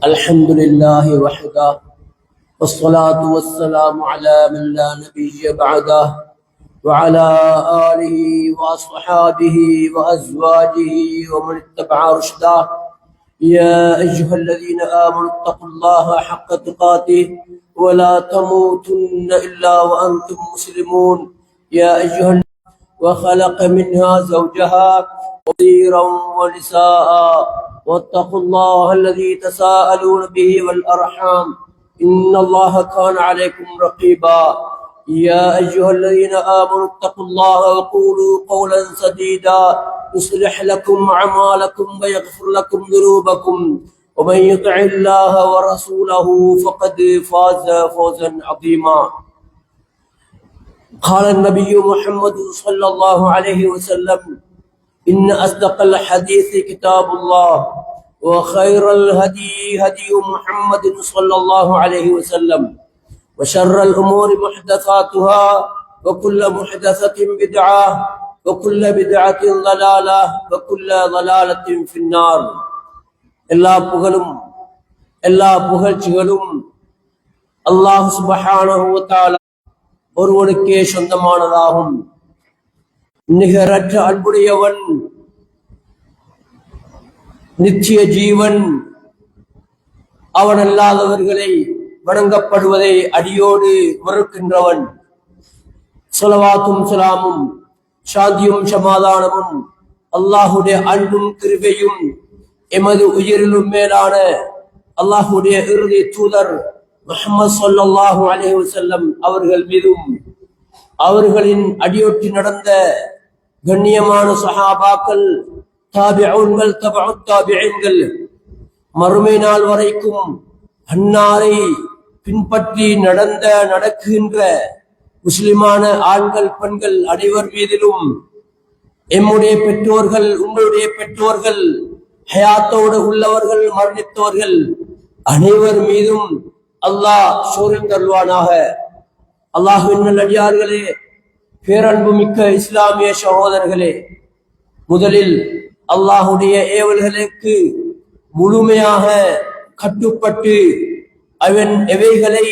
الحمد لله وحده والصلاة والسلام على من لا نبي بعده وعلى آله وأصحابه وأزواجه ومن اتبع رشده. يا أيها الذين آمنوا اتقوا الله حق تقاته ولا تموتن إلا وأنتم مسلمون. يا أيها وخلق منها زوجها وذكرا ونساء واتقوا الله الذي تساءلون به والأرحام إن الله كان عليكم رقيبا. يا أيها الذين آمنوا اتقوا الله وقولوا قولا سديدا يصلح لكم أعمالكم ويغفر لكم ذنوبكم ومن يطع الله ورسوله فقد فاز فوزا عظيما. قال النبي محمد صلى الله عليه وسلم: إن أصدق الحديث كتاب الله وخير الهدي هدي محمد صلى الله عليه وسلم وشر الأمور محدثاتها وكل محدثة بدعة وكل بدعة ضلالة وكل ضلالة في النار. எல்லா புகழ்ச்சிகளும் அல்லாஹ் சுப்ஹானஹு வ தஆலா ஒருவனுக்கே சொந்தமானதாகும். நிகரற்ற அன்புடையவன், நித்திய ஜீவன். அவன் அல்லாதவர்களை வணங்கப்படுவதை அடியோடு வெறுக்கின்றவன். ஸலவாத்தும் ஸலாமும் சாந்தியும் சமாதானமும் அல்லாஹுடைய அன்பும் கிருபையும் எமது உயிரிலும் மேலான அல்லாஹுடைய இறுதி தூதர் முஹம்மது ஸல்லல்லாஹு அலைஹி வஸல்லம் அவர்கள் மீதும் அவர்களின் அடியொற்றி நடந்த கண்ணியமான சஹாபாக்கள், தாபிஊன்கள், தபஉத் தாபிஈன்கள், மறுமை நாள் வரைக்கும் அன்னாரை பின்பற்றி நடக்கின்ற முஸ்லிமான ஆண்கள் பெண்கள் அனைவர் மீதிலும், எம்முடைய பெற்றோர்கள், உங்களுடைய பெற்றோர்கள், ஹயாத்தோடு உள்ளவர்கள், மரணித்தவர்கள் அனைவர் மீதும் அல்லாஹ் சோரிந்தருள்வானாக. அல்லாஹ்வின் நல்லடியார்களே, பேரன்பு மிக்க இஸ்லாமிய சகோதரர்களே, முதலில் அல்லாஹுடைய ஏவல்களுக்கு முழுமையாக கட்டுப்பட்டு அவன் எவைகளை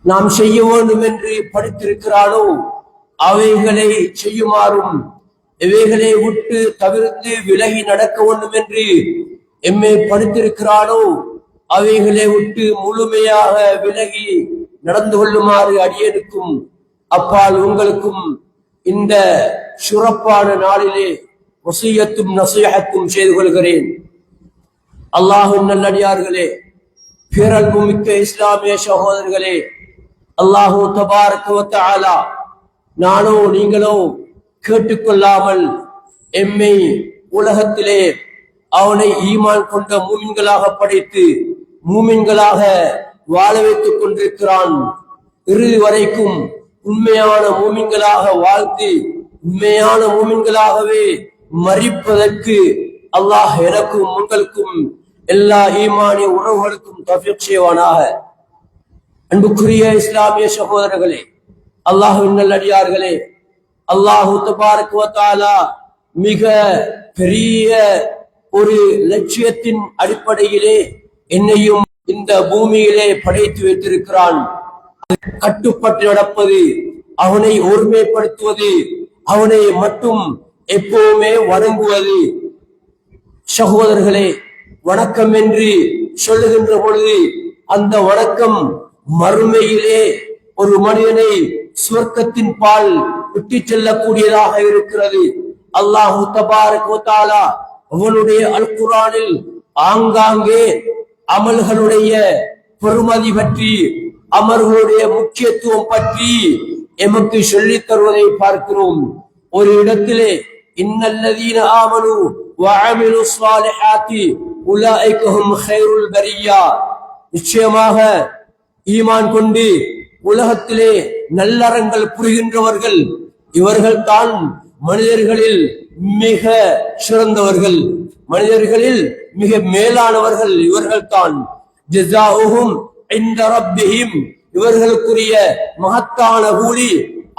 நாம் செய்ய வேண்டும் என்று படித்திருக்கிறானோ அவைகளை செய்யுமாறும், எவைகளை விட்டு தவிர்த்து விலகி நடக்க வேண்டும் என்று எம்மை படித்திருக்கிறானோ அவைகளை விட்டு முழுமையாக விலகி நடந்து கொள்ளுமாறு அடியேனுக்கும் அப்பால் உங்களுக்கும் இந்த சிறப்பான நாளிலே வசியத்தும் நசீஹத்தும் செய்து கொள்கிறேன். அல்லாஹ்வின் நல்லடியார்களே, பேரன்பு மிக்க இஸ்லாமிய சகோதரர்களே, அல்லாஹு தபாரக வ தஆலா நானோ நீங்களோ கேட்டுக்கொள்ளாமல் எம்மை உலகத்திலே அவனை ஈமான் கொண்ட மூமின்களாக படைத்து மூமின்களாக வாழ வைத்துக் கொண்டிருக்கிறான். இறுதி வரைக்கும் உண்மையான மூமின்களாக வாழ்ந்து உண்மையான மூமின்களாகவே மரிப்பதற்கு அல்லாஹ் எனக்கும் உங்களுக்கும் எல்லா ஈமானிய உறவுகளுக்கும் தௌஃபீக் செய்வானாக. அன்புக்குரிய இஸ்லாமிய சகோதரர்களே, அல்லாஹ்வின் நல்லடியார்களே, அல்லாஹு தபாரக வ தஆலா மிக பெரிய ஒரு லட்சியத்தின் அடிப்படையிலே என்னையும் இந்த பூமியிலே படைத்து வைத்திருக்கிறான். கட்டுப்பட்டு நடப்பது, அவனை ஒருமைப்படுத்துவது, அவனை மட்டும் எப்பவுமே வணங்குவது. சகோதரர்களே, வணக்கம் என்று சொல்லுகின்ற பொழுது அந்த வணக்கம் மறுமையிலே ஒரு மனிதனை சுவர்க்கத்தின் பால் விட்டு செல்லக்கூடியதாக இருக்கிறது. அல்லாஹு தபாரக வ தஆலா அவனுடைய அல் குர்ஆனில் ஆங்காங்கே அமல்களுடைய பெருமதி பற்றி, அமர்களுடைய முக்கியத்துவம் பற்றி எமக்கு சொல்லித் தருவதை பார்க்கிறோம். ஒரு இடத்திலே இன்னல்லதீன ஆமனு வ அமிலு ஸாலிஹாத்தி உலாயிக ஹும் கைருல் பரியா, நிச்சயமாக ஈமான் கொண்டு உலகத்திலே நல்லறங்கள் புரிகின்றவர்கள் இவர்கள் தான் மனிதர்களில் மிக சிறந்தவர்கள், மனிதர்களில் மிக மேலானவர்கள் இவர்கள் தான். ஜஸாஉஹும் இன்த ரப்பிஹிம், இவர்களுக்குரிய மகத்தான கூலி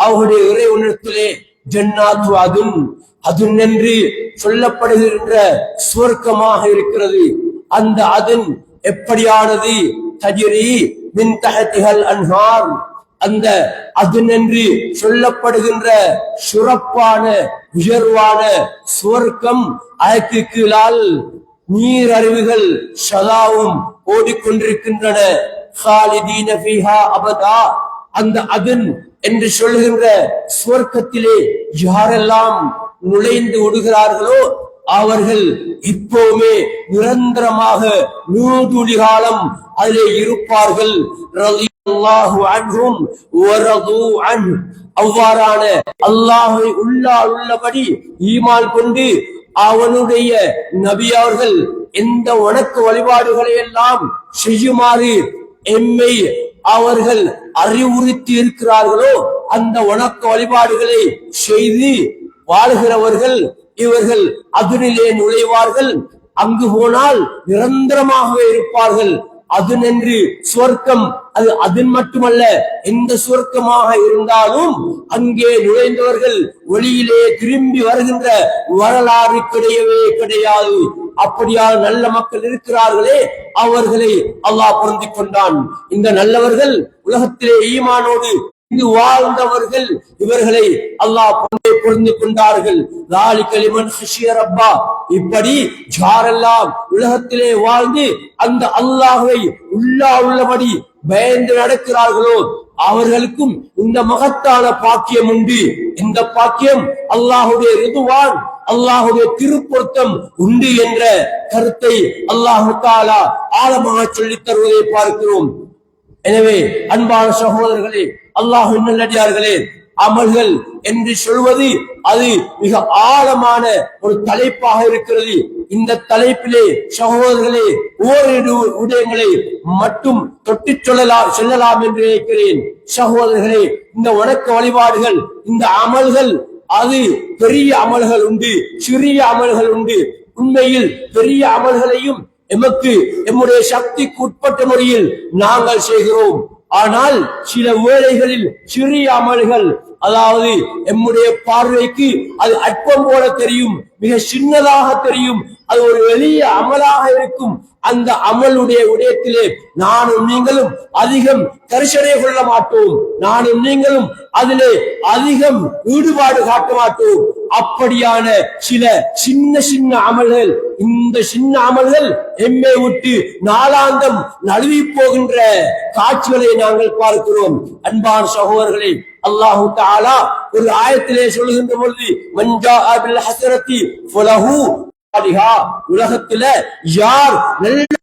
அவருடைய இறைவனிடத்திலே ஜன்னாத்து அதுன், அதுன் என்று சொல்லப்படுகின்ற சுவர்க்கமாக இருக்கிறது. அந்த அதன் எப்படியானது? தஜ்ரி மின் தஹ்திஹல் அன்ஹார், அந்த அதன் என்று சொல்லப்படுகின்ற சிறப்பான உயர்வான சுவர்க்கம், அதற்கு கீழால் நீர் அருவிகள் சதாவும் ஓடிக்கொண்டிருக்கின்றன. காலிதீன ஃபீஹா அபதா, அந்த அதன் என்று சொல்லுகின்ற சுவர்க்கத்திலே யாரெல்லாம் நுழைந்து விடுகிறார்களோ அவர்கள் இப்போவுமே நிரந்தரமாக 100 காலம் அதிலே இருப்பார்கள். ரலியல்லாஹு அன்ஹும் வரது அன்ஹு, அவ்வாறான அல்லாஹ்வை உள்ளபடி ஈமான் கொண்டு அவனுடைய நபி அவர்கள் எந்த வணக்க வழிபாடுகளை எல்லாம் செய்யுமாறு எம்மை அவர்கள் அறிவுறுத்தி இருக்கிறார்களோ அந்த வணக்க வழிபாடுகளை செய்து வாழ்கிறவர்கள் இவர்கள் அதனிலே நுழைவார்கள். அங்கு போனால் நிரந்தரமாகவே இருப்பார்கள். அதனென்று சுவர்க்கம், அது அதன் மட்டுமல்ல, எந்த சுவர்க்கமாக இருந்தாலும் அங்கே நுழைந்தவர்கள் வெளியிலே திரும்பி வருகின்ற வரலாறு கிடையவே கிடையாது. அப்படியான நல்ல மக்கள் இருக்கிறார்களே, அவர்களை அல்லாஹ் பொருந்திக் கொண்டான். இந்த நல்லவர்கள் உலகத்திலே ஈமானோடு வாழ்ந்தவர்கள், இவர்களை அல்லாஹ் பொருந்திக் கொண்டார்கள். இப்படி யாரெல்லாம் உலகத்திலே வாழ்ந்து அந்த அல்லாஹ்வை உள்ளபடி பயந்து நடக்கிறார்களோ அவர்களுக்கும் இந்த மகத்தான பாக்கியம் உண்டு. இந்த பாக்கியம் அல்லாஹுடைய ரிதுவான், அல்லாஹுடைய திருப்பொருத்தம் உண்டு என்ற கருத்தை அல்லாஹு தஆலா ஆழமாக சொல்லித் தருவதை பார்க்கிறோம். எனவே அன்பான சகோதரர்களே, அல்லாஹ்வின் நல்லடியார்களே, அமல்கள் என்று சொல்வது அது மிக ஆழமான ஒரு தலைப்பாக இருக்கிறது. இந்த தலைப்பிலே சகோதரர்களே ஓரிரு விடயங்களை மட்டும் தொட்டு சொல்லலாம் என்று நினைக்கிறேன். சகோதரர்களே, இந்த வணக்க வழிபாடுகள், இந்த அமல்கள், அது பெரிய அமல்கள் உண்டு, சிறிய அமல்கள் உண்டு. உண்மையில் பெரிய அமல்களையும் எமக்கு எம்முடைய சக்திக்கு உட்பட்ட முறையில் நாங்கள் செய்கிறோம். ஆனால் சில வேளைகளில் சிறிய அமல்கள், அதாவது எம்முடைய பார்வைக்கு அது அற்பம் போல தெரியும், மிக சின்னதாக தெரியும், அது ஒரு எளிய அமலாக இருக்கும். அந்த அமலுடைய விடயத்திலே நானும் நீங்களும் அதிகம் கரிசனை கொள்ள மாட்டோம், நானும் நீங்களும் அதிலே அதிகம் ஈடுபாடு காட்ட மாட்டோம். அப்படியான சில சின்ன அமல்கள், இந்த சின்ன அமல்கள் எம்மை விட்டு நாளாந்தம் நழுவி போகின்ற காட்சிகளை நாங்கள் பார்க்கிறோம். அன்பான சகோதரர்களே, அல்லாஹு தஆலா ஒரு ஆயத்திலே சொல்லுகின்ற பொழுது, மன்ஜா பில் ஹஸனத்தி ஃபலஹு, உலகத்தில யார்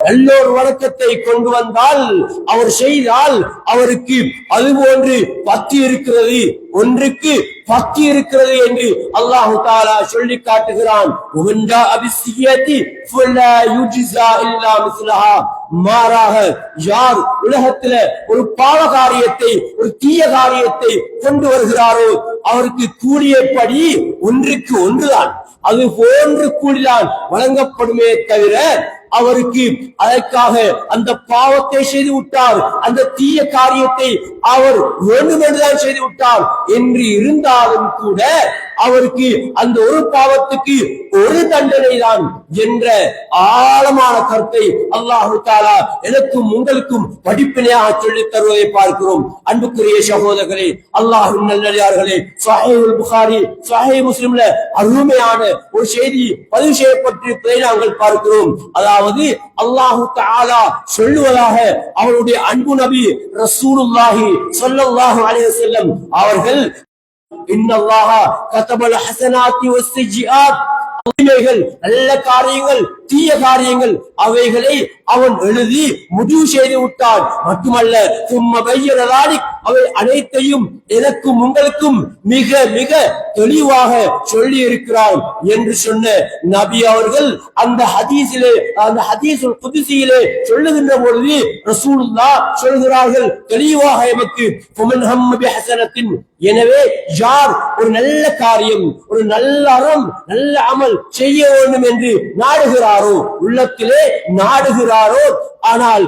நல்லோர் வணக்கத்தை கொண்டு வந்தால், அவர் செய்தால் அவருக்கு அதுபோன்று 10 இருக்கிறது, ஒன்றுக்கு 10 இருக்கிறது என்று அல்லாஹு தஆலா சொல்லி காட்டுகிறான். மாறாக யார் உலகத்தில ஒரு பாவ காரியத்தை, ஒரு தீய காரியத்தை கொண்டு வருகிறாரோ அவருக்கு கூலியப்படி ஒன்றுக்கு ஒன்றுதான், அது போன்று கூலிதான் வழங்கப்படுமே தவிர அவருக்கு அதற்காக அந்த பாவத்தை செய்து விட்டார், அந்த தீய காரியத்தை அவர் வேண்டுமென்றுதான் செய்து விட்டார் என்று இருந்தாலும் கூட அவருக்கு அந்த ஒரு பாவத்துக்கு ஒரு தண்டனை தான் என்ற ஆழமான கருத்தை அல்லாஹு தஆலா எனக்கும் உங்களுக்கும் படிப்பினையாக சொல்லித் தருவதை பார்க்கிறோம். அன்புக்குரிய சகோதரர்களே, அல்லாஹ்வின் நல்லடியார்களே, ஸஹீஹுல் புகாரி, ஸஹீஹ் முஸ்லிம்ல அருமையான ஒரு செய்தி பதிவு செய்யப்பட்டிருப்பதை நாங்கள் பார்க்கிறோம். அதாவது அல்லாஹு தஆலா சொல்லுவதாக அவருடைய அன்பு நபி ரசூலுல்லாஹி ஸல்லல்லாஹு அலைஹி வஸல்லம் அவர்கள், இன்னல்லாஹ கதபல் ஹஸனாத்தி வஸ்ஸய்யிஆத், நல்ல காரியங்கள் தீய காரியங்கள் அவைகளை அவன் எழுதி முடிவு செய்து விட்டான். மட்டுமல்ல, அவை அனைத்தையும் எனக்கும் உங்களுக்கும் மிக மிக தெளிவாக சொல்லி இருக்கிறார் என்று சொன்ன நபி அவர்கள் அந்த ஹதீஸிலே, அந்த ஹதீஸுல் குத்ஸியிலே சொல்லுகின்ற பொழுது ரசூலுல்லாஹ் சொல்கிறார்கள் தெளிவாக எமக்கு, எனவே யார் ஒரு நல்ல காரியம், ஒரு நல்ல அறம், நல்ல அமல் செய்ய வேண்டும் என்று நாடுகிறாரோ, உள்ளத்திலே நாடுகிறாரோ, ஆனால்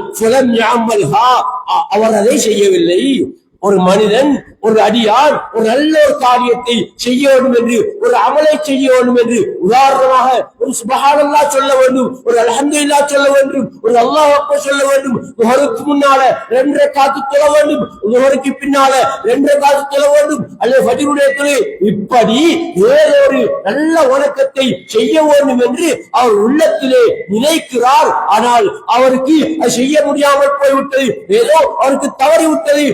அவர் அதை செய்யவில்லை, ஒரு மனிதன் ஒரு அடியான் ஒரு நல்ல ஒரு காரியத்தை செய்ய வேண்டும் என்று ஒரு அமலை செய்ய வேண்டும் என்று உதாரணமாக ஒரு சுப்ஹானல்லாஹ் சொல்ல வேண்டும், ஒரு அல்ஹம்துலில்லாஹ் சொல்ல வேண்டும், ஒரு அல்லாஹ் அக்பர் சொல்ல வேண்டும், லுஹருக்கு முன்னால 2 ரக்காத் தொழ வேண்டும், லுஹருக்கு பின்னால 2 ரக்காத் தொழ வேண்டும், அல்லது ஃபஜ்ருடைய தொழு, இப்படி ஏதோ ஒரு நல்ல வணக்கத்தை செய்ய வேண்டும் என்று அவர் உள்ளத்திலே நினைக்கிறார். ஆனால் அவருக்கு அது செய்ய முடியாமல் போய்விட்டது, ஏதோ அவருக்கு தவறிவிட்டது.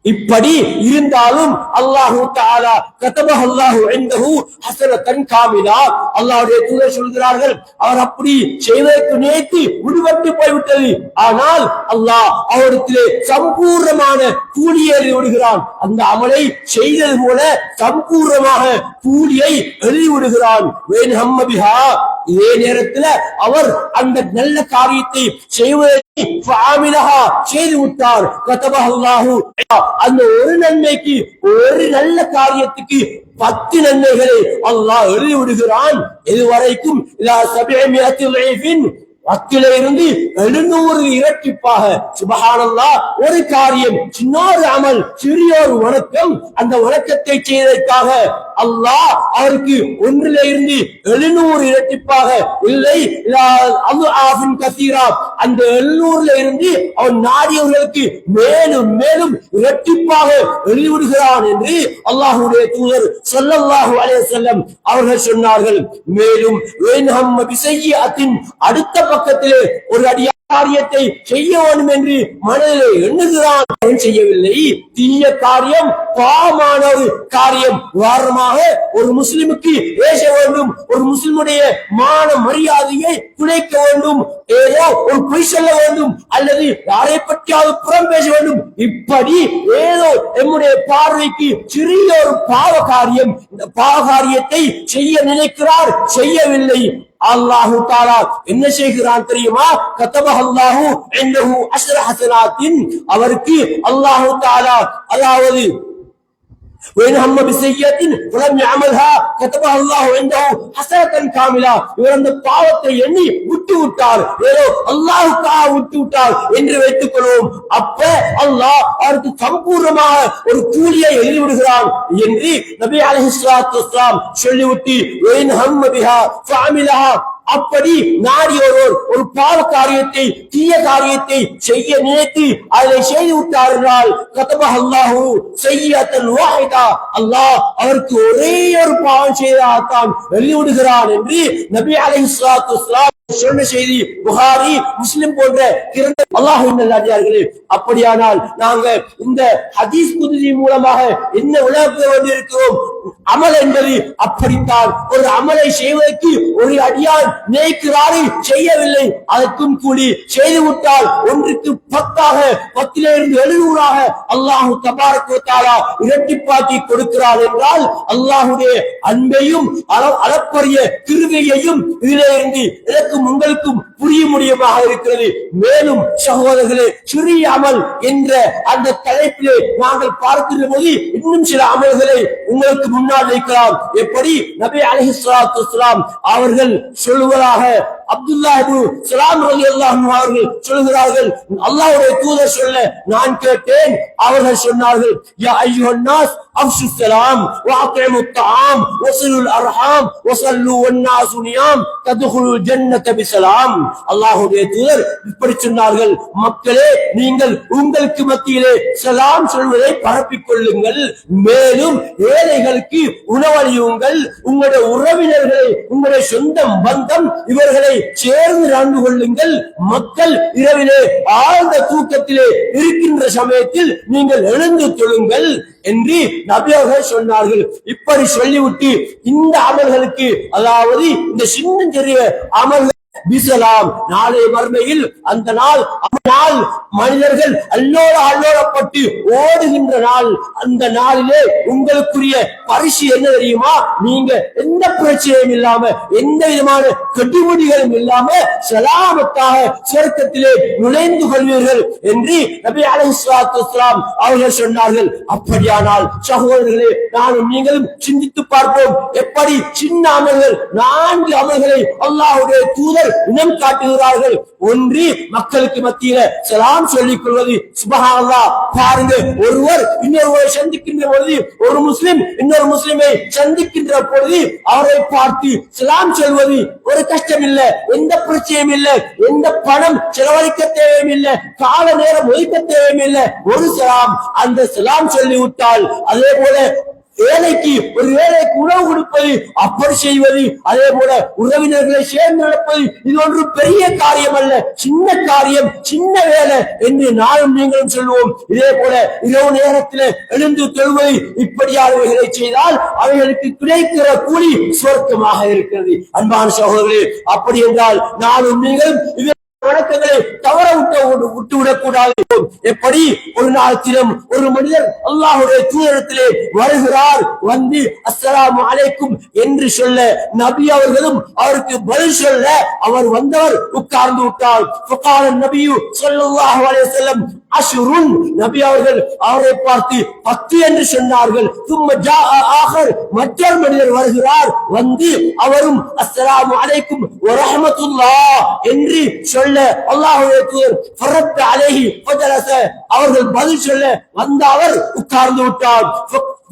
இப்படி இருந்தாலும் அல்லாஹு தஆலா கதபஹு அல்லாஹு இன்தஹு ஹஸனத்தன் காமிலா, அல்லாஹ்வுடைய தூதர் சொல்கிறார்கள், அவர் அப்படி செய்வதற்கு நினைத்து விடுபட்டு போய்விட்டது. ஆனால் அல்லாஹ் அவரிடத்திலே சம்பூர்ணமான கூலியை எழுதி விடுகிறான். அந்த அமலை செய்தது போல சம்பூர்ணமாக கூலியை எழுதி விடுகிறான். வேன் ஹம்ம பிஹா, இதே நேரத்தில் அவர் அந்த நல்ல காரியத்தை செய்வதற்கு செய்து விட்டார். அந்த ஒரு நன்மைக்கு, ஒரு நல்ல காரியத்துக்கு 10 நன்மைகளை அல்லாஹ் எழுதி விடுகிறான். இதுவரைக்கும் 10 இருந்து 700 இரட்டிப்பாக. சுப்ஹானல்லாஹ், ஒரு காரியம், சின்ன ஒரு அமல், சிறிய ஒரு வணக்கம், அந்த வணக்கத்தை செய்வதற்காக அல்லாஹ் அவருக்கு 1 இருந்து 700 இரட்டிப்பாக இல்லை, அந்த 700 இருந்து அவன் நாடியவர்களுக்கு மேலும் மேலும் இரட்டிப்பாக எழுதிவிடுகிறான் என்று அல்லாஹ்வுடைய தூதர் ஸல்லல்லாஹு அலைஹி வஸல்லம் அவர்கள் சொன்னார்கள். மேலும் அடுத்த பக்கத்திலே ஒரு காரியத்தை செய்ய வேண்டும் என்று மனதிலே எண்ணுகிறான், செய்யவில்லை. தீய காரியம், பாவமான ஒரு காரியம். உதாரணமாக ஒரு முஸ்லிமுக்கு பேச வேண்டும், ஒரு முஸ்லிமுடைய மான மரியாதையை குலைக்க வேண்டும், ஏதோ ஒரு பொய் சொல்ல வேண்டும், அல்லது யாரை பற்றியாவது புறம் பேச வேண்டும். இப்படி ஏதோ நம்முடைய பார்வைக்கு சிறிய ஒரு பாவ காரியம். இந்த பாவ காரியத்தை செய்ய நினைக்கிறார், செய்யவில்லை. அல்லாஹு தஆலா என்ன செய்கிறான் தெரியுமா? கதபஹு அல்லாஹு இன்தஹு 10 ஹஸனாத்தின், அவருக்கு அல்லாஹு தஆலா, அதாவது இவர் அந்த பாவத்தை எண்ணி விட்டு விட்டார், ஏதோ அல்லாஹ்வுக்காக விட்டு விட்டார் என்று வைத்துக் கொள்வோம். அப்ப அல்லாஹ் அவருக்கு சம்பூர்ணமாக ஒரு கூலியை எழுதி விடுகிறான் என்று நபி அலைஹிஸ்ஸலாத்து வஸ்ஸலாம் சொல்லிவிட்டு அப்படி நாடியோர் ஒரு பாவ காரியத்தை, தீய காரியத்தை செய்ய நினைத்து அதை செய்து விட்டார் என்றால் கதபஹு அல்லாஹு ஸய்யிஅத்தன் வாஹிதா, அல்லாஹ் அவருக்கு ஒரே ஒரு பாவம் செய்தால்தான் எழுதி விடுகிறான் என்று நபி அலைஹிஸ்ஸலாத்து வஸ்ஸலாம் சொன்ன செய்தி புகாரி, முஸ்லிம் போன்ற அல்லாஹ்வின் நல்லடியார்களே. அப்படியானால் நாங்க இந்த ஹதீஸ் குதுசி மூலமாக என்ன விளக்க வேண்டியிருக்கிறோம்? அமல் என்பது அப்படித்தான். ஒரு அமலை செய்வதற்கு ஒரு அடியான் நினைக்கிறாரை செய்யவில்லை, அதற்கும் கூலி செய்து விட்டால் 1க்கு 10ஆக, 10 இருந்து 700ஆக அல்லாஹு தபாரக வ தஆலா இரட்டிப்பாக்கி கொடுக்கிறார் என்றால் அல்லாஹ்வுடைய அன்பையும் அளப்பரிய கிருபையையும் இதிலே இருந்து எனக்கு உங்களுக்கும் புரிய முடியமாக இருக்கிறது. மேலும் சகோதரர்களே, சிறிய அமல் என்ற அந்த தலைப்பிலே நாங்கள் பார்க்கின்ற போது இன்னும் சில அமல்களை உங்களுக்கு முன்னால் வைக்கலாம். எப்படி நபி அலைஹிஸ்ஸலாத்து வஸ்ஸலாம் அவர்கள் சொல்வதாக அப்துல்லாஹ் இப்னு ஸலாம் ரலியல்லாஹு அன்ஹு அவர்கள் சொல்கிறார்கள், அல்லாஹ்வுடைய தூதர் சொல்ல நான் கேட்டேன். அவர்கள் சொன்னார்கள், யா அய்யுஹன் நாஸ் அஃஷு ஸலாம் வ அத்இமு த்ஆம் வஸிலுல் அர்ஹாம் வஸல்லு வன் நாஸு நியாம் தத்குலுல் ஜன்னத பிஸலாம். அல்லாஹ்வுடைய தூதர் இப்படி சொன்னார்கள், மக்களே, நீங்கள் உங்களுக்கு மத்தியிலே சலாம் சொல்வதை பரப்பிக் கொள்ளுங்கள், மேலும் ஏழைகளுக்கு உணவளியுங்கள், உங்களுடைய உறவினர்களை, உங்களுடைய சொந்த பந்தம் இவர்களை சேர்ந்து நடந்து கொள்ளுங்கள். மக்கள் இரவிலே ஆழ்ந்த தூக்கத்திலே இருக்கின்ற சமயத்தில் நீங்கள் எழுந்து தொழுங்கள் என்று நபி அவர்கள் சொன்னார்கள். இப்படி சொல்லிவிட்டு இந்த அமல்களுக்கு, அதாவது இந்த சின்னஞ்சிறிய அமல்கள் பிஸலாம், நாளை மறுமையில் அந்த நாள் மனிதர்கள் அல்லோலப்பட்டு ஓடுகின்ற நாள். அந்த நாளிலே உங்களுக்குரிய பரிசு என்ன தெரியுமா? நீங்க எந்த பிரச்சனையும் இல்லாம, எந்த விதமான கட்டுமுடிகளும் இல்லாம சலாமத்தாக சொர்க்கத்திலே நுழைந்து கொள்வீர்கள் என்று நபி அலைஹிஸ்ஸலாத்து வஸ்ஸலாம் அவர்கள் சொன்னார்கள். அப்படியானால் சகோதரர்களே, நானும் நீங்களும் சிந்தித்து பார்ப்போம். எப்படி சின்ன அமல்கள், 4 அமல்களை அல்லாஹ்வுடைய தூதர் இனம் காட்டுகிறார்கள். ஒன்று, மக்களுக்கு மத்தியில சலாம் சொல்லிக் கொள்வது. சுப்ஹானல்லாஹ், பாருங்க, ஒருவர் இன்னொருவரை சந்திக்கின்ற பொழுது, ஒரு முஸ்லிம் இன்னொரு முஸ்லிமை சந்திக்கின்ற பொழுது அவரை பார்த்து சலாம் சொல்வது ஒரு கஷ்டம் இல்ல, எந்த பிரச்சனையும் இல்ல, எந்த பணம் செலவழிக்க தேவையும் இல்ல, கால நேரம் ஒதுக்க தேவையும் இல்ல, ஒரு சலாம். அந்த சலாம் சொல்லிவிட்டால், அதே போல ஏழைக்கு ஒரு ஏழைக்கு உணவு கொடுப்பது, அப்படி செய்வது, அதே போல உறவினர்களை சேர்ந்து நடப்பது, இது ஒன்று பெரிய காரியம் அல்ல, சின்ன காரியம், சின்ன வேலை என்று நானும் நீங்களும் சொல்லுவோம். இதே போல இரவு நேரத்தில் எழுந்து தொழுவது, இப்படியானவைகளை செய்தால் அவைகளுக்கு கிடைக்கிற கூலி சொர்க்கமாக இருக்கிறது. அன்பான சகோதரர்களே, அப்படி என்றால் நானும் நீங்களும் வணக்கங்களை தவற விட்டுவிடக் கூடாது. எப்படி ஒரு நாள் தினம் ஒரு மனிதர் அல்லாஹ்வுடைய தூதரிடத்திலே வருகிறார், வந்து அஸ்ஸலாமு அலைக்கும் என்று சொல்ல, நபி அவர்களும் அவருக்கு பதில் சொல்ல, அவர் வந்தவர் உட்கார்ந்து விட்டார். ஃபகால நபியு ஸல்லல்லாஹு அலைஹி வஸல்லம் அஷ்ருன், நபி அவர்கள் அவரை பார்த்து 10 என்று சொன்னார்கள். தும்ம ஜாஅ ஆகர், மற்றொரு மனிதர் வருகிறார், வந்து அவரும் அஸ்ஸலாமு அலைக்கும் வ ரஹ்மத்துல்லாஹ் என்று சொல்ல, அல்லாஹ்வுடைய தூதர் ஃபரத் அலைஹி ஃபஜலஸ, அவர்கள் பதில் சொல்ல வந்த அவர் உட்கார்ந்து விட்டார்.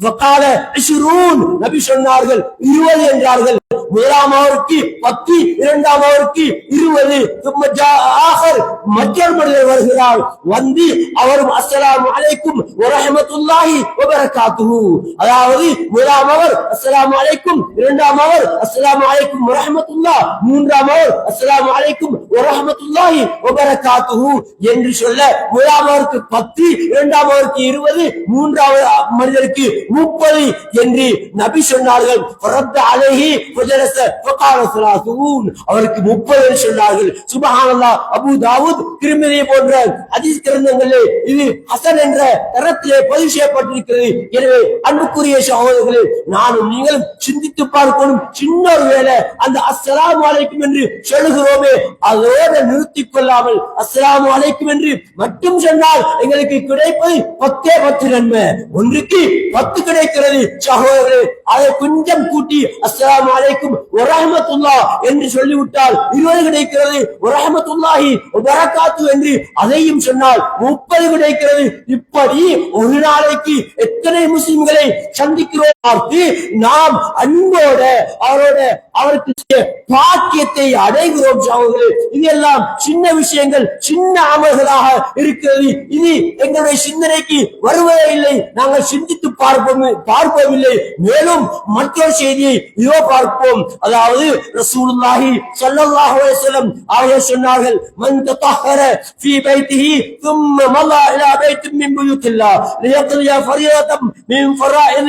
ஃபகால 20, நபி சொன்னார்கள் 20 என்றார்கள். முதலாம் அவருக்கு 10, இரண்டாம் அவருக்கு 20. தும்ம ஜாஅ ஆகர், மற்றொரு மனிதர் வருகிறார், வந்து அவரும் அஸ்ஸலாமு அலைக்கும் வ ரஹ்மத்துல்லாஹி வ பரகாத்துஹு, அதாவது முதலாம் அவர் அஸ்ஸலாமு அலைக்கும், இரண்டாம் அவர் அஸ்ஸலாமு அலைக்கும் வ ரஹ்மத்துல்லாஹ், மூன்றாம் அவர் அஸ்ஸலாமு அலைக்கும் வ ரஹ்மத்துல்லாஹி வ பரகாத்துஹு என்று சொல்ல, முதலாம் அவருக்கு 10, இரண்டாம் அவருக்கு 20, மூன்றாவது மனிதருக்கு 30 என்று நபி சொன்னார்கள். ஃபரத் அலைஹி ஃபஜலஸ ஃபகால 30, அவருக்கு 30 என்று சொன்னார்கள். சுப்ஹானல்லாஹ், அபூ தாவூத், திர்மிதி போன்ற ஹதீஸ் கிரந்தங்களிலே இது ஹஸன் என்ற தரத்திலே பதிவு செய்யப்பட்டிருக்கிறது. எனவே அன்புக்குரிய சகோதரர்களே, நானும் நீங்களும் சிந்தித்து பார்க்கணும். சின்ன ஒரு வேளை அந்த அஸ்ஸலாமு அலைக்கும் என்று சொல்லுகிறோமே, அதோடு நிறுத்திக் கொள்ளாமல் அஸ்ஸலாமு அலைக்கும் என்று மட்டும் சொன்னால் எங்களுக்கு கிடைப்பது 10 நன்மை, ஒன்றுக்கு 10 கிடைக்கிறது. சகோதரர்களே, அதை கொஞ்சம் கூட்டி அஸ்ஸலாமு அலைக்கும் வ ரஹ்மத்துல்லாஹ் என்று சொல்லிவிட்டால் 20 கிடைக்கிறது. வ ரஹ்மத்துல்லாஹி வ பரகாத்துஹு என்று அதையும் சொன்னால் 30 கிடைக்கிறது. இப்படி ஒரு நாளைக்கு எத்தனை முஸ்லிம்களை சந்திக்கிறோம் பார்த்து நாம் அன்போட அவருக்கு பாக்கியத்தை அடைகிறோம். சகோதரர்களே, இதெல்லாம் சின்ன விஷயங்கள், சின்ன அமல்களாக இருக்கிறது. இது எங்களுடைய சிந்தனைக்கு வருவதே இல்லை, நாங்கள் சிந்தித்து பார்ப்போமில்லை. மேலும் மற்றொரு செய்தியை இதோ பார்ப்போம். அதாவது ரசூலுல்லாஹி ஸல்லல்லாஹு அலைஹி வஸல்லம் அவர்கள் சொன்னார்கள், மன் தطهر في بيته ثم مضى الى بيت من بيوت الله ليقضي فريضة من فرائض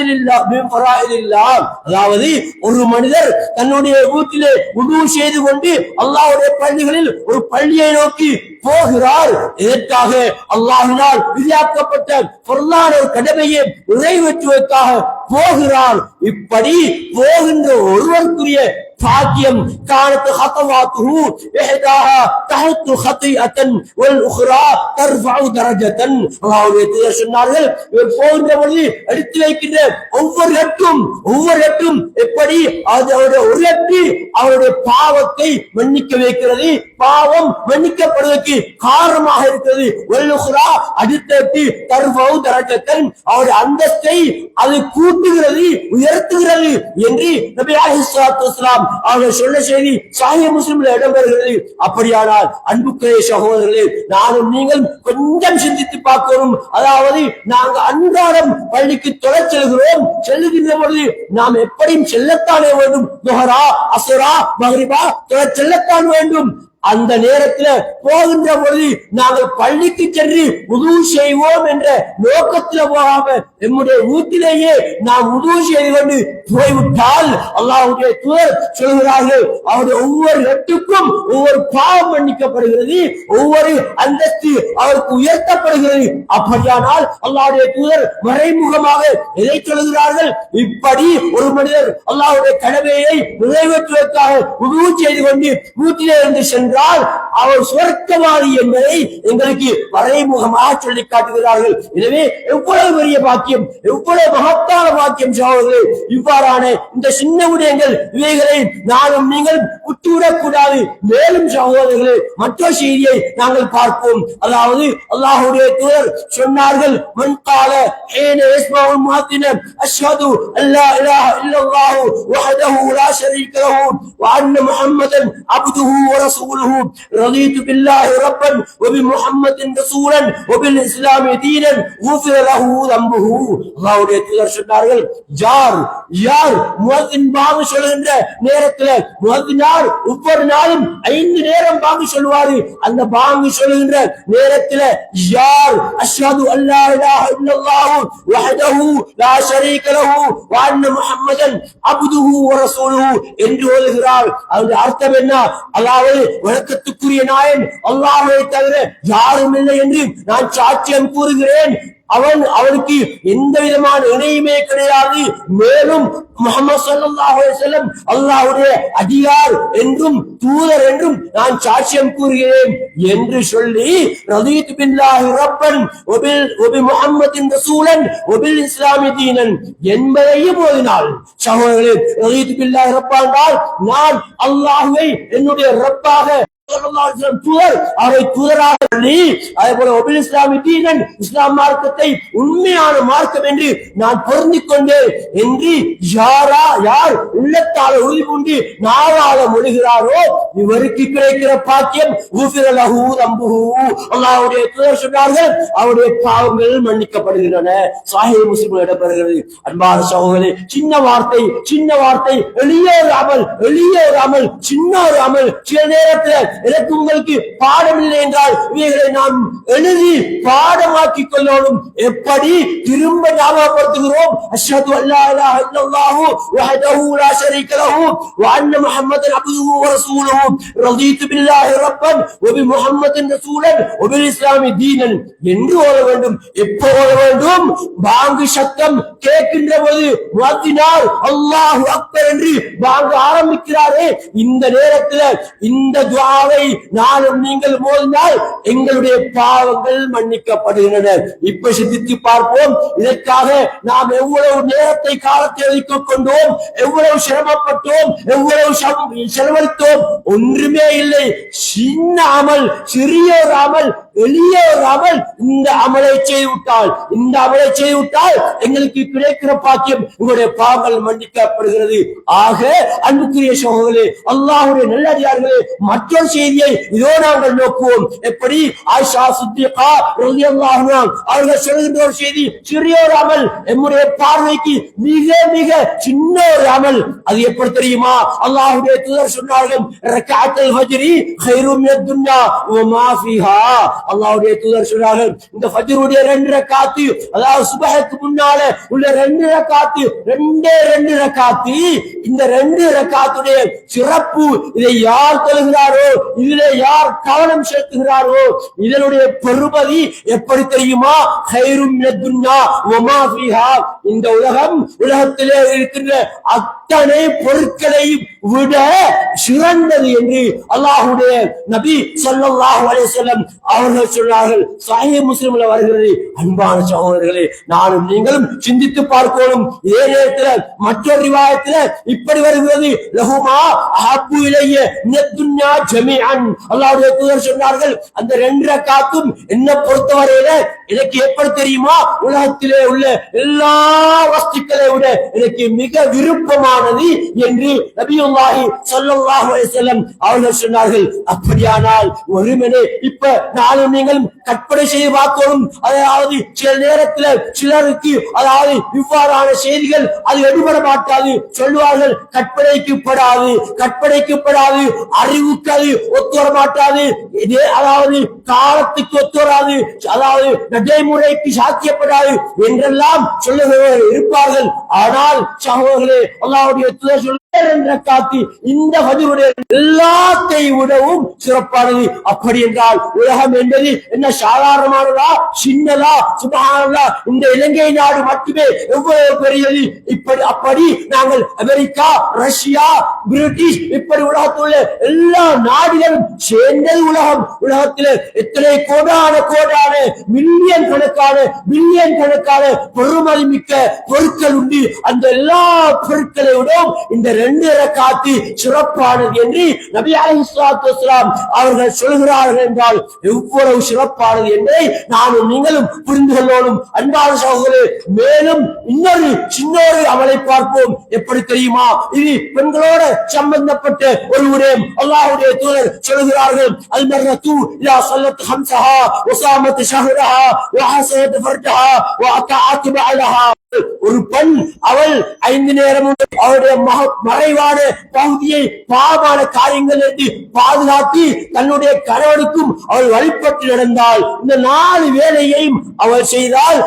الله, அதாவது ஒரு மனிதர் தன்னுடைய வீட்டிலே வுது செய்து கொண்டு அல்லாஹ்வுடைய பள்ளிகளில் ஒரு பள்ளியை நோக்கி போகிறார். இதற்காக அல்லாஹ்வினால் விதியாக்கப்பட்ட பொருளான ஒரு கடமையை நிறைவேற்றுவதற்காக போகிறார். இப்படி போகின்ற ஒருவருக்குரிய பாக்கியம் கானத் ஹதவாத்துஹு இஹ்தாஹா தஹத்து ஹதீஅத்தன் வல் உக்ரா தர்ஃபஉ தரஜத்தன். அல்லாஹ்வுடைய தூதர் சொன்னார்கள், இவர் போகின்ற பொழுது எடுத்து வைக்கின்ற ஒவ்வொரு எட்டும் எப்படி அவருடைய ஒரு எட்டு அவருடைய பாவத்தை மன்னிக்க வைக்கிறது, பாவம் மன்னிக்கப்படுவதற்கு காரணமாக இருக்கிறது. வல் உக்ரா, அடுத்த எட்டு தர்ஃபஉ தரஜத்தன், அவருடைய அந்தஸ்தை அது கூட்டுகிறது, உயர்த்துகிறது என்று நபி அலைஹிஸ்ஸலாத்து வஸலாம் அவர்கள் சொன்ன செய்தி சஹீஹ் முஸ்லிம்ல இடம்பெறுகிறது. அப்படியானால் அன்புக்குரிய சகோதரர்களே, நானும் நீங்கள் கொஞ்சம் சிந்தித்து பார்க்கணும். அதாவது நாங்கள் அன்றாடம் பள்ளிக்கு தொலை செல்லுகின்ற பொழுது நாம் எப்படியும் செல்லத்தானே வேண்டும். துஹரா, அஸ்ரா, மக்ரிபா தொலை செல்லத்தான் வேண்டும். அந்த நேரத்தில் போகின்ற பொழுது நாங்கள் பள்ளிக்கு சென்று வுது செய்வோம் என்ற நோக்கத்தில் போகாம நம்முடைய வீட்டிலேயே நாம் வுது செய்து கொண்டு போய்விட்டால் அல்லாஹ்வுடைய தூதர் சொல்கிறார்கள், அவருடைய ஒவ்வொரு எட்டுக்கும் ஒவ்வொரு பாவம் மன்னிக்கப்படுகிறது, ஒவ்வொரு அந்தஸ்து அவருக்கு உயர்த்தப்படுகிறது. அப்படியானால் அல்லாஹ்வுடைய தூதர் மறைமுகமாக எதை சொல்கிறார்கள்? இப்படி ஒரு மனிதர் அல்லாஹ்வுடைய கடமையை நிறைவேற்றுவதற்காக வுது செய்து கொண்டு வீட்டிலே இருந்து சென்றால் அவர் சொர்க்கவாதி என்பதை எங்களுக்கு மறைமுகமாக சொல்லி காட்டுகிறார்கள். எனவே எவ்வளவு பெரிய பாக்கியம், எவ்வளவு மகத்தான பாக்கியம் சகோதரர்களே. இவ்வாறான இந்த சின்ன விடயங்கள் இவைகளை நானும் நீங்கள் விட்டுவிடக் கூடாது. மேலும் சகோதரர்களே, மற்ற செய்தியை நாங்கள் பார்ப்போம். அதாவது அல்லாஹ்வுடைய தூதர் சொன்னார்கள், மன் கால ஹீன யஸ்மஉல் முஅத்தின அஷ்ஹது அல்லா இலாஹ இல்லல்லாஹு வஹ்தஹு லா ஷரீக லஹு வ அன்ன முஹம்மதன் அப்துஹு வ ரசூலுஹு ரதீது பில்லாஹி ரப்பன் வ பி முஹம்மதின் ரசூலன் வ பில் இஸ்லாமி தீனன் குஃபிர லஹு தம்புஹு. அல்லாஹ்வுடைய தூதர் சொன்னார்கள், யார் முஅத்தின் பாங்கு சொல்கின்ற நேரத்தில், முஅத்தினார் ஒவ்வொரு நாளும் 5 நேரம் பாங்கு சொல்வாரு, அந்த பாங்கு சொல்கின்ற நேரத்தில் யார் அஷ்ஹது அல்லா இலாஹ இல்லல்லாஹு வஹ்தஹு லா ஷரீக லஹு வ அன்ன முஹம்மதன் அப்துஹு வ ரசூலுஹு என்று ஓதுகிறார். அதனுடைய அர்த்தம் என்ன? அல்லாஹ்வே வணக்கத்துக்குரிய நாயன் அல்லாஹ்வை தவிர யாரும் இல்லை என்று நான் சாட்சியம் கூறுகிறேன். அவனுக்கு எந்த விதமான இணையுமே கிடையாது. மேலும் முஹம்மது ஸல்லல்லாஹு அலைஹி வஸல்லம் அல்லாஹ்வுடைய அடியார் என்றும் தூதர் என்றும் நான் சாட்சியம் கூறுகிறேன் என்று சொல்லி ரதீது பில்லாஹி ரப்பன் வ பி முஹம்மதின் ரசூலன் வ பில் இஸ்லாமி தீனன் என்பதையும் ஓதினாள். சகோதரர்களே, ரதீது பில்லாஹி ரப்பன் நான் அல்லாஹ்வை என்னுடைய ரப்பாக அவரை தூதராக சொல்லி, அதே போல ஒபில் இஸ்லாமி தீனன் இஸ்லாம் மார்க்கத்தை உண்மையான மார்க்கம் என்று நான் பொருந்திக் கொண்டேன் என்று யார் உள்ளத்தால உறுதி கொண்டு நாவால மொழிகிறாரோ இவருக்கு கிடைக்கிற பாக்கியம் அல்லாஹ்வுடைய தூதர் சொன்னார்கள், அவருடைய பாவங்கள் மன்னிக்கப்படுகின்றன. சஹீஹ் முஸ்லிமில் இடம்பெறுகிறது. அன்பான சகோதரர்களே, சின்ன வார்த்தை எளிய ஒரு அமல், சின்ன ஒரு அமல். சில நேரத்தில் எனக்கு உங்களுக்கு பாடம் இல்லை என்றால் இவைகளை நாம் எழுதி பாடமாக்கி கொள்ளணும். எப்படி திரும்ப ஞாபகப்படுத்துகிறோம்? அஷ்ஹது அல்லா இலாஹ இல்லல்லாஹு வஹ்தஹு லா ஷரீக லஹு வ அன்ன முஹம்மதன் அப்துஹு வ ரசூலுஹு ரதீது பில்லாஹி ரப்பன் வ பி முஹம்மதின் ரசூலன் வ பில் இஸ்லாமி தீனன் என்று ஓத வேண்டும். எப்போ ஓத வேண்டும்? பாங்கு சத்தம் கேட்கின்ற போது முஅத்தினார் அல்லாஹு அக்பர் என்று பாங்கு ஆரம்பிக்கிறாரே, இந்த நேரத்தில் இந்த துஆவை நானும் நீங்கள் மோதினால் எங்களுடைய பாவங்கள் மன்னிக்கப்படுகின்றன. இப்ப சிந்தித்து பார்ப்போம், இதற்காக நாம் எவ்வளவு நேரத்தை காலத்தை ஒதுக்கிக் கொண்டோம், எவ்வளவு சிரமப்பட்டோம், எவ்வளவு செலவழித்தோம். ஒன்றுமே இல்லை. சின்ன அமல், சிறிய ஒரு அமல், எளிய ஒரு அமல். இந்த அமலை செய்துவிட்டால் எங்களுக்கு கிடைக்கிற பாக்கியம், உங்களுடைய பாவங்கள் மன்னிக்கப்படுகிறது. ஆக அன்புக்குரிய சகோதரர்களே, அல்லாஹ்வுடைய நல்லடியார்களே, மற்றொரு செய்தியை இதோ நாங்கள் நோக்குவோம். எப்படி ஆயிஷா சித்திகா ரலியல்லாஹு அன்ஹா அவர்கள் சொல்கின்ற ஒரு செய்தி, சிறிய ஒரு அமல், நம்முடைய பார்வைக்கு மிக மிக சின்ன ஒரு அமல். அது எப்படி தெரியுமா? அல்லாஹ்வுடைய தூதர் சொன்னார்கள், ரக்அத்துல் ஃபஜ்ரி கைரும் மினத் துன்யா வ மா ஃபீஹா. அல்லாஹ்வுடைய தூதர் சொன்னார்கள், இந்த ஃபஜ்ருடைய 2 ரக்காத்து, அதாவது சுபஹுக்கு முன்னால உள்ள 2 ரக்காத்து, 2 ரக்காத்து, இந்த 2 ரக்காத்துடைய சிறப்பு, இதை யார் தொழுகிறாரோ, இதிலே யார் கவனம் செலுத்துகிறாரோ, இதனுடைய பெறுமதி எப்படி தெரியுமா? கைரும் மினத் துன்யா வ மா ஃபீஹா. இந்த உலகத்திலே இருக்கின்ற அத்தனை பொருட்களையும் விட சிறந்தது என்று அல்லாஹ்வுடைய நபி ஸல்லல்லாஹு அலைஹி வஸல்லம் அவர்கள் சொன்னார்கள். சஹீஹ் முஸ்லிம்ல வருகிறது. அன்பான சகோதரர்களே, நானும் நீங்களும் சிந்தித்து பார்க்கணும். இதே நேரத்தில் மற்றொரு ரிவாயத்தில் இப்படி வருகிறது, லஹுமா அஹப்பு இலைய மினத் துன்யா ஜமீஅன். அல்லாஹ்வுடைய தூதர் சொன்னார்கள், அந்த 2 ரக்காத்தும் என்ன பொறுத்தவரையில எனக்கு எப்படி தெரியுமா? உலகத்திலே உள்ள எல்லா வஸ்துக்களை விட எனக்கு மிக விருப்பமானது என்று நபியுல்லாஹி ஸல்லல்லாஹு அலைஹி வஸல்லம் அவர்கள் சொன்னார்கள். அப்படியானால் ஒருமனே இப்ப நானும் நீங்களும் கற்பனை செய்து பார்க்கணும். அதாவது சில நேரத்தில் சிலருக்கு அதாவது இவ்வாறான செய்திகள் அது எடுபட மாட்டாது. சொல்லுவார்கள், கற்பனைக்கு படாது, அறிவுக்கு அது ஒத்து வர மாட்டாது, அதாவது காலத்துக்கு ஒத்துவராது, அதாவது நடைமுறைக்கு சாத்தியப்படாது என்றெல்லாம் சொல்லுகிறவர்கள் இருப்பார்கள். ஆனால் சகோதரர்களே, அல்லாஹ்வுடைய தூதர் சொல்ல காத்தி இந்த ஃபஜ்ருடைய எல்லாத்தை விடவும் சிறப்பானது. அப்படி என்றால் உலகம் என்பது என்ன சாதாரணமானதா, சின்னதா? சுப்ஹானல்லாஹ், இந்த இலங்கை நாடு மட்டுமே எவ்வளவு பெரியது! அப்படி நாங்கள் அமெரிக்கா, ரஷ்யா, பிரிட்டிஷ், இப்படி உலகத்தில் உள்ள எல்லா நாடுகளும் சேர்ந்தது உலகம். உலகத்தில் எத்தனை கோடான மில்லியன் கணக்கான பெருமதி மிக்க பொருட்கள் உண்டு. அந்த எல்லா பொருட்களை விடவும் இந்த 2 ரக்காத்து சிறப்பானது என்று நபி அலைஹிஸ்ஸலாத்து வஸலாம் அவர்கள் சொல்கிறார்கள் என்றால் எவ்வளவு சிறப்பானது என்பதை நானும் நீங்களும் புரிந்து கொள்ளணும். அன்பான சகோதரர்களே, மேலும் இன்னொரு சின்னொரு அமலை பார்ப்போம். எப்படி தெரியுமா? இது பெண்களோட சம்பந்தப்பட்ட ஒரு விடயம். அல்லாஹ்வுடைய தூதர் சொல்கிறார்கள், அல் மர்ரத்து லா ஸல்லத் ஹம்ஸஹா வ ஸாமத் ஷஹ்ரஹா வ ஹஸனத் ஃபர்ஜஹா வ அத்தஅத் பஅலஹா. ஒரு பெண் அவள் 5 நேரமும் அவருடைய மறைவான பகுதியை பாவமான காரியங்கள் என்று பாதுகாத்து தன்னுடைய கணவனுக்கும் அவள் வழிபட்டு நடந்தால், இந்த 4 வேலையையும் அவள் செய்தால்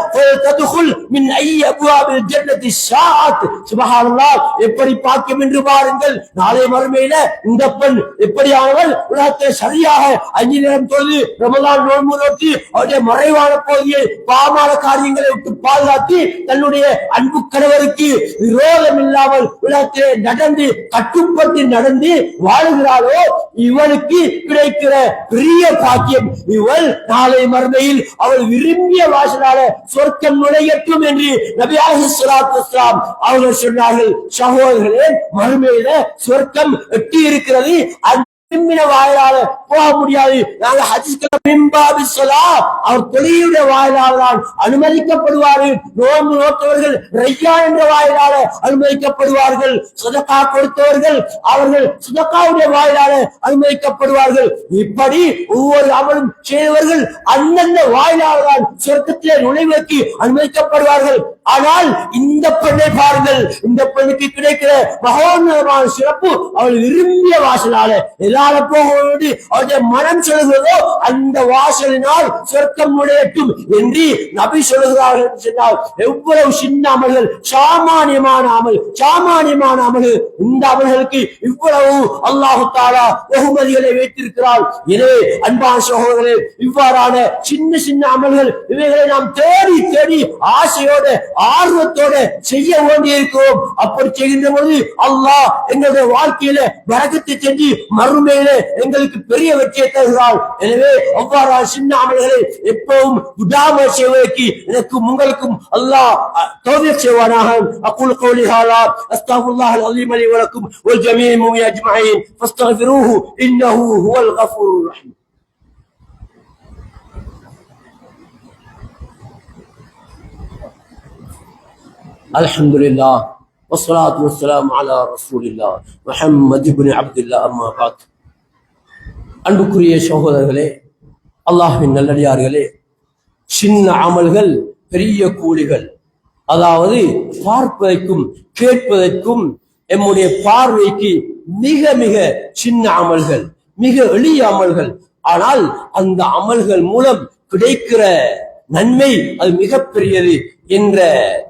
எப்படி பாக்கியம் என்று பாருங்கள். நாளை மறுமையில இந்த பெண் எப்படியானவள் உலகத்தை சரியாக 5 நேரம் தொழுது ரமலான் நோன்பு நோக்கி அவருடைய மறைவான பகுதியை பாவமான காரியங்களை விட்டு பாதுகாத்து தன்னுடைய அன்பு கணவருக்கு விரோதம் இல்லாமல் உலகத்திலே நடந்து கட்டுப்பட்டு நடந்து வாழுகிறாளோ, இவளுக்கு கிடைக்கிற பெரிய பாக்கியம். இவள் நாளை மறுமையில் அவள் விரும்பிய வாசலான சொர்க்கம் நுழையட்டும் என்று நபி அலைஹிஸ்ஸலாத்து வஸலாம் அவர்கள் சொன்னார்கள். சகோதரர்களே, மறுமையில சொர்க்கம் எட்டி இருக்கிறது. வாயிலால போக முடியாது. நாங்கள் அவர் தொழிலுடைய வாயிலால் தான் அனுமதிக்கப்படுவார்கள். நோன்பு நோட்டவர்கள் ரையா என்ற வாயிலால அனுமதிக்கப்படுவார்கள். சதகா கொடுத்தவர்கள் அவர்கள் சதகாவுடைய வாயிலால அனுமதிக்கப்படுவார்கள். இப்படி ஒவ்வொரு அமலும் செய்தவர்கள் அந்தந்த வாயிலால் தான் சொர்க்கத்திலே நுழைவுக்கு அனுமதிக்கப்படுவார்கள். ஆனால் இந்த பெண்ணை பாருங்கள், இந்த பெண்ணுக்கு கிடைக்கிற மகோன்னதமான சிறப்பு அவள் விரும்பிய வாசலால எல்லாரும் போகும்போது அவருடைய மனம் சொல்கிறதோ அந்த வாசலினால் சொர்க்கம் நுழையட்டும் என்று நபி சொல்கிறார்கள் என்று சொன்னால் எவ்வளவு சின்ன அமல்கள், சாமானியமான அமல்கள். இந்த அமல்களுக்கு இவ்வளவு அல்லாஹ் தஆலா வெகுமதிகளை வைத்திருக்கிறார். எனவே அன்பான சகோதரர்களே, இவ்வாறான சின்ன அமல்கள் இவைகளை நாம் தேடி ஆசையோடு ஆர்வத்தோட செய்ய வேண்டியிருக்கிறோம். அப்படி செய்கின்ற போது அல்லாஹ் எங்களுடைய வாழ்க்கையில பரக்கத்தை செஞ்சு மறுமையில எங்களுக்கு பெரிய வெற்றியை தருகிறார். எனவே அவ்வாறான சின்ன அமல்களை எப்பவும் விடாமல் செய்வதற்கு எனக்கும் உங்களுக்கும் அல்லாஹ் தௌஃபீக் செய்வானாக. அகூலு கௌலி ஹாதா அஸ்தக்ஃபிருல்லாஹல் அலீம் லி வ லக்கும் வல் ஜமீஇல் முஃமினீன அஜ்மஈன் ஃபஸ்தக்ஃபிரூஹு இன்னஹு ஹுவல் கஃபூருர் ரஹீம். அல்ஹம்துலில்லாஹ் வஸ்ஸலாத்து வஸ்ஸலாமு அலா ரசூலில்லாஹ் முஹம்மது இப்னு அப்துல்லாஹ். அம்மா பாத். அன்புக்குரிய சகோதரர்களே, அல்லாஹ்வின் நல்லடியார்களே, சின்ன அமல்கள் பெரிய கூலிகள். அதாவது பார்ப்பதற்கும் கேட்பதற்கும் எம்முடைய பார்வைக்கு மிக மிக சின்ன அமல்கள், மிக எளிய அமல்கள். ஆனால் அந்த அமல்கள் மூலம் கிடைக்கிற நன்மை அது மிக பெரியது என்ற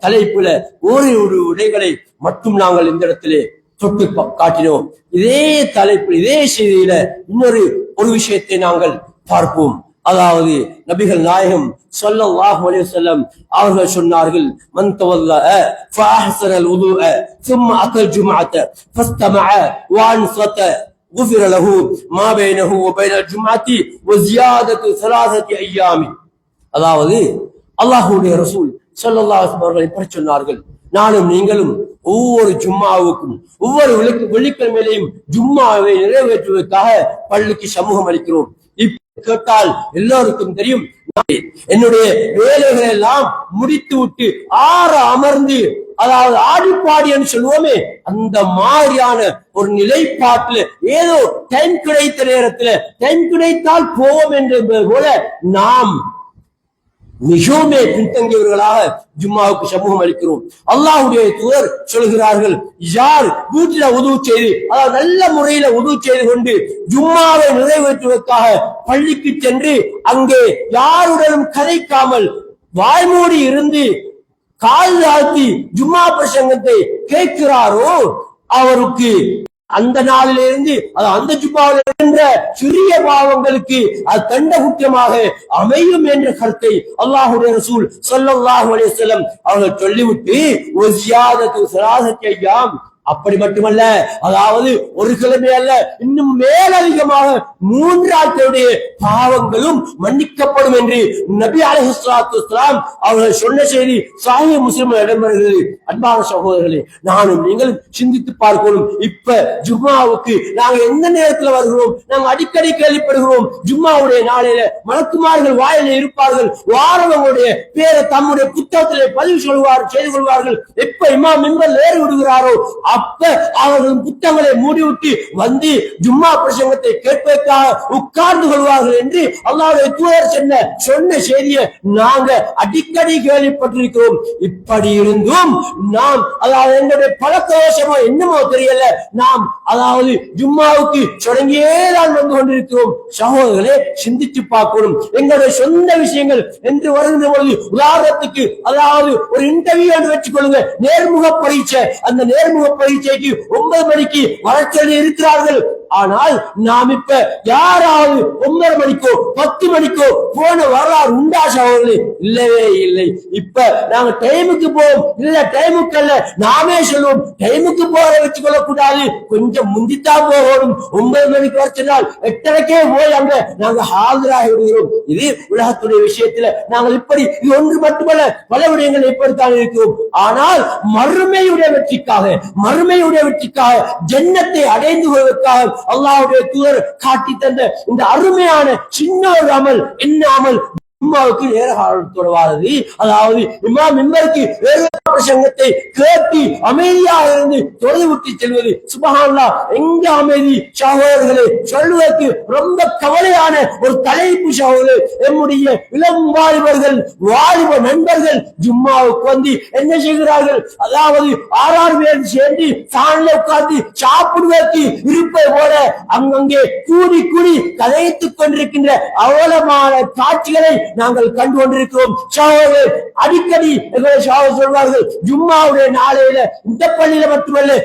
தலைப்புல ஒரு விடைகளை மட்டும் நாங்கள் இந்த இடத்திலே தொட்டு காட்டினோம். இதே தலைப்பில் இதே செய்தியில இன்னொரு விஷயத்தை நாங்கள் பார்ப்போம். அதாவது நபிகள் நாயகம் ஸல்லல்லாஹு அலைஹி வஸல்லம் அவர்கள் சொன்னார்கள், மன் தவல்லஅ ஃபஅஹ்ஸனல் வுதுஅ ثم أتى الجمعة فاستمع وأنصت غفر له ما بينه وبين الجمعة وزيادة 3 أيام. அதாவது அல்லாஹ்வுடைய ரசூல் ஸல்லல்லாஹு அலைஹி வஸல்லம் அவர்கள் இப்படி சொன்னார்கள், நானும் நீங்களும் ஒவ்வொரு ஜும்மாவுக்கும் ஒவ்வொரு வெள்ளிக்கிழமையிலையும் ஜும்மாவை நிறைவேற்றுவதற்காக பள்ளிக்கு சமூகம் அளிக்கிறோம். கேட்டால் எல்லோருக்கும் தெரியும், என்னுடைய வேலைகளை எல்லாம் முடித்து விட்டு அமர்ந்து, அதாவது ஆடிப்பாடின்னு சொல்லுவோமே, அந்த மாதிரியான ஒரு நிலைப்பாட்டுல ஏதோ டைம் கிடைத்த நேரத்துல டைம் கிடைத்தால் போவோம் என்பது போல நாம் மிகவும் பின்தங்கியவர்களாக ஜும்மாவுக்கு சமூகம் அளிக்கிறோம். அல்லாஹ்வுடைய தூதர் சொல்கிறார்கள், யார் வீட்டில உது செய்து, அதாவது நல்ல முறையில உது செய்து கொண்டு ஜும்மாவை நிறைவேற்றுவதற்காக பள்ளிக்கு சென்று அங்கே யாருடனும் கதைக்காமல் வாய்மூடி இருந்து கால் தாழ்த்தி ஜும்மா பிரசங்கத்தை கேட்கிறாரோ அவருக்கு அந்த நாளிலிருந்து அந்த ஜும்மாவில் இருக்கின்ற சிறிய பாவங்களுக்கு அது தண்ட குற்றமாக அமையும் என்ற கருத்தை அல்லாஹ்வுடைய ரசூல் ஸல்லல்லாஹு அலைஹி வஸல்லம் அவர்கள் சொல்லிவிட்டு வஸியாதத்து ஸலாஸத்தி அய்யாம், அப்படி மட்டுமல்ல, அதாவது ஒரு கிழமை அல்ல, இன்னும் மேலதிகமாக 3 நாட்களுடைய பாவங்களும் மன்னிக்கப்படும் என்று நபி அலைஹிஸ்ஸலாத்து வஸ்ஸலாம் அவர்கள் சொன்ன செய்தி சஹீஹ் முஸ்லிமில் இடம்பெறுகிறது. அன்பான சகோதரர்களே, நானும் நீங்களும் சிந்தித்து பார்க்கணும். இப்ப ஜும்மாவுக்கு நாங்க எந்த நேரத்தில் வருகிறோம்? நாங்க அடிக்கடி கேள்விப்படுகிறோம், ஜும்மாவுடைய நாளையில மலக்குமார்கள் வாயில இருப்பார்கள், வாரவங்களுடைய பேரை தம்முடைய புத்தகத்திலே பதிவு செய்து கொள்வார்கள். எப்ப இமாம் மிம்பர்ல ஏறி விடுகிறாரோ அப்ப அவர்கள் புத்தகங்களை மூடிவிட்டு வந்து ஜும்மா பிரசங்கத்தை கேட்பதற்காக உட்கார்ந்து கொள்வார்கள் என்று அல்லாஹ்வுடைய தூதர் சொன்ன செய்தியை நாங்க அடிக்கடி கேள்விப்பட்டிருக்கிறோம். இப்படி இருந்தும் நாம், அதாவது எங்களுடைய பழக்கவசமோ என்னமோ தெரியல, நாம் அதாவது ஜும்மாவுக்கு தொடங்கியேதான் வந்து கொண்டிருக்கிறோம். சகோதரர்களே, சிந்திச்சு பார்க்கணும். எங்களுடைய சொந்த விஷயங்கள் என்று வருகின்ற பொழுது, உதாரணத்துக்கு அதாவது ஒரு இன்டர்வியூ என்று வச்சுக் கொள்ளுங்க, நேர்முக பரீட்சை. அந்த நேர்முக பரீட்சைக்கு 9 மணிக்கு வரச்சொல்லி இருக்கிறார்கள். ஆனால் நாம் இப்ப யாராவது 9:30 மணிக்கோ 10 மணிக்கோ போன வரலாறு உண்டா சகோதரர்களே? இல்லவே இல்லை. இப்ப நாங்க டைமுக்கு போவோம், இல்ல டைமுக்கு அல்ல, நாமே சொல்லுவோம் டைமுக்கு போற வச்சு கொள்ளக்கூடாது, கொஞ்சம் முந்தித்தான் போகணும். 9 மணிக்கு வர சொன்னால் 8:30க்கே போய் அங்க நாங்க ஆஜராகி விடுகிறோம். இது உலகத்துடைய விஷயத்துல நாங்கள் இப்படி, இது ஒன்று மட்டுமல்ல, பல விடயங்கள் இப்படித்தான் இருக்கிறோம். ஆனால் மறுமையுடைய வெற்றிக்காக ஜன்னத்தை அடைந்து கொள்வதற்காக அல்லாஹ்வுடைய தூதர் காட்டி தந்த இந்த அருமையான சின்ன ஒரு அமல், என்ன அமல்? ஜும்மாவுக்கு நேரகாலத்தோடு, அதாவது இமாம் மிம்பருக்கு பிரசங்கத்தை கேட்டு அமைதியாக இருந்து தொலை விட்டு செல்வது. சுப்ஹானல்லாஹ், எங்க அமைதி சகோதரர்களே! சொல்வதற்கு ரொம்ப கவலையான ஒரு தலைப்பு சகோதரர்களே. நம்முடைய இளம் வாலிப நண்பர்கள் ஜும்மாவுக்கு வந்து என்ன செய்கிறார்கள்? அதாவது 6 பேர் சேர்ந்து சாணில உட்கார்ந்து சாப்பிடுவதற்கு இருப்பது போல அங்கங்கே கூடி கதைத்துக் கொண்டிருக்கின்ற அவலமான காட்சிகளை நாங்கள் கண்டு கொண்டிருக்கிறோம். அடிக்கடி சொல்வார்கள், ஜும்மாவுடைய நாளையில இந்த பள்ளியில மட்டுமல்ல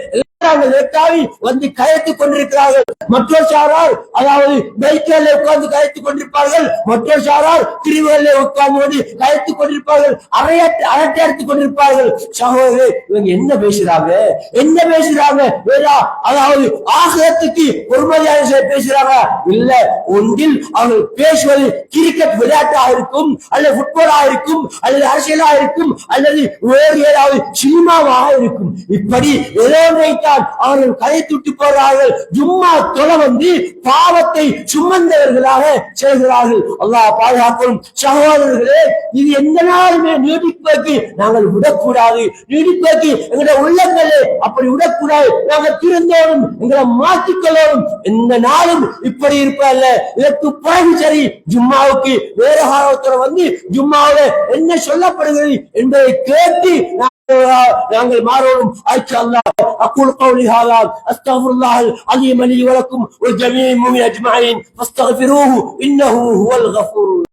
வந்து கயத்துக் கொண்டிருக்கிறார்கள். மற்றொரு சாரார் அதாவது பைக்கில் உட்கார்ந்து கயத்துக் கொண்டிருப்பார்கள், மற்றொரு சாரார் பிரிவுகளில் உட்கார்ந்து கயத்துக் கொண்டிருப்பார்கள், அரட்டை அடித்துக் கொண்டிருப்பார்கள். சகோதரர், இவங்க என்ன பேசுறாங்க? அதாவது ஆகத்துக்கு பொறுமதியாக பேசுறாங்க இல்ல. ஒன்றில் அவர்கள் பேசுவது கிரிக்கெட் விளையாட்டாக இருக்கும், அல்லது ஃபுட்பாலாக இருக்கும், அல்லது அரசியலாக இருக்கும், அல்லது வேறு ஏதாவது சினிமாவாக இருக்கும். இப்படி ஏதோ அவர்கள் கதைத்துட்டு போகிறார்கள். ஜும்மா தொலை வந்து பாவத்தை சுமந்தவர்களாக செல்கிறார்கள். அல்லாஹ் பாதுகாக்கும். சகோதரர்களே, இது எந்த நாளுமே நீடிப்பதற்கு நாங்கள் விடக்கூடாது. நீடிப்பதற்கு எங்களுடைய உள்ளங்களே அப்படி விடக்கூடாது. நாங்கள் திருந்தோடும், எங்களை மாற்றிக்கொள்ளவும். எந்த நாளும் இப்படி இருப்பதல்ல. இதற்கு பிறகு சரி, ஜும்மாவுக்கு வேற காலத்தோட வந்து ஜும்மாவில் என்ன சொல்லப்படுகிறது என்பதை கேட்டு நாங்கள் மாறோம். أقول قولي هذا أستغفر الله العظيم لي ولكم ولجميع المؤمنين أجمعين فاستغفروه إنه هو الغفور